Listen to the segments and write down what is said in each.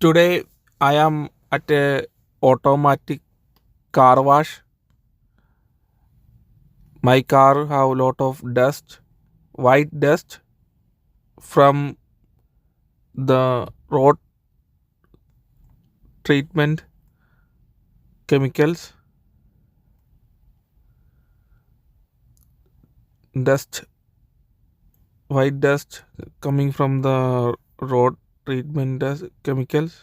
Today I am at a automatic car wash. My car have a lot of dust, white dust from the road treatment chemicals. Dust, white dust coming from the road treatment chemicals.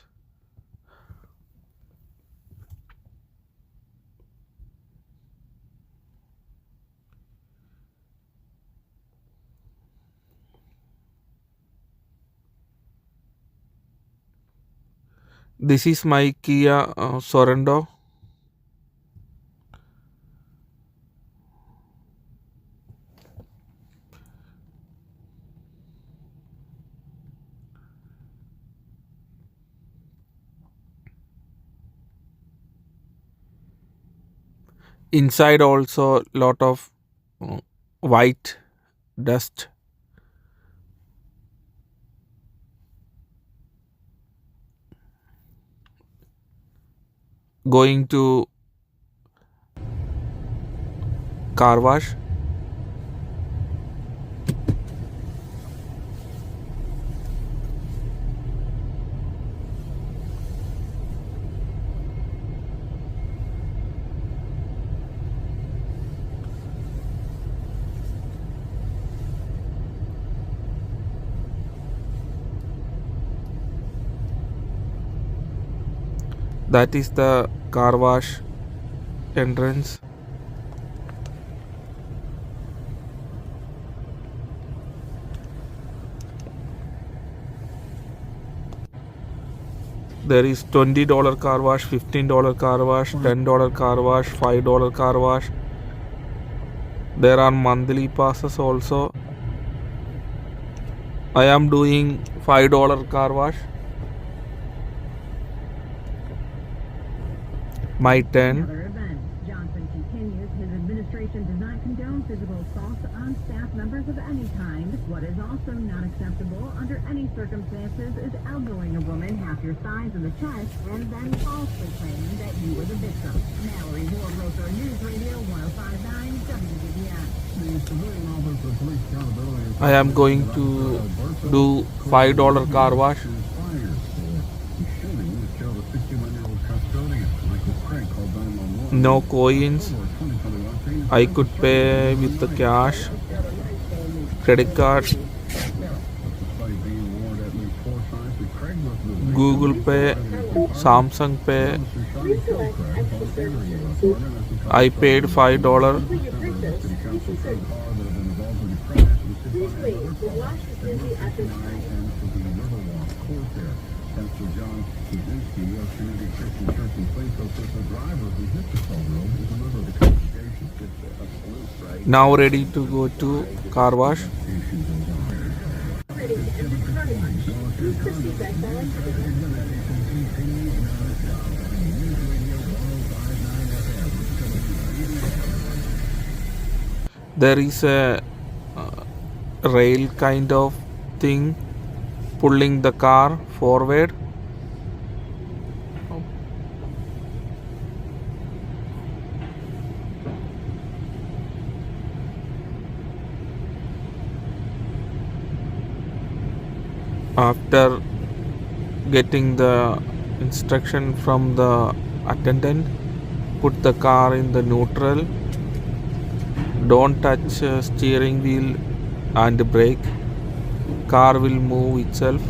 This is my Kia Sorento. Inside also lot of white dust. Going to car wash. That is the car wash entrance. There is $20 car wash, $15 car wash, $10 car wash, $5 car wash. There are monthly passes also. I am doing $5 car wash. My turn. Another event. Johnson continues his administration does not condone physical assaults on staff members of any kind. What is also not acceptable under any circumstances is elbowing a woman half your size in the chest and then falsely claiming that you were the victim. Mallory Warbroker, News Radio 1059 WBBS. I am going to do $5 car wash. No coins. I could pay with the cash, credit card, Google Pay, Samsung Pay. I paid $5. Now ready to go to car wash. There is a rail kind of thing pulling the car forward. After getting the instruction from the attendant, put the car in the neutral. Don't touch steering wheel and brake. Car will move itself.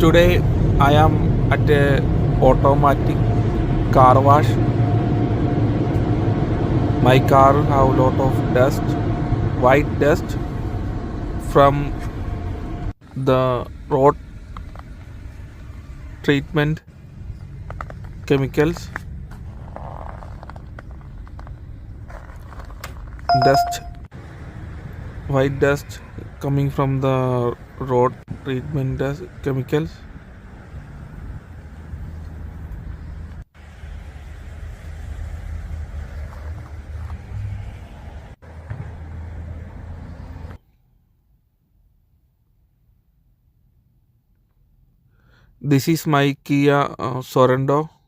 Today I am at a automatic car wash. My car have lot of dust, white dust from the road treatment chemicals. Dust, white dust coming from the road treatment dust chemicals. This is my Kia Sorento.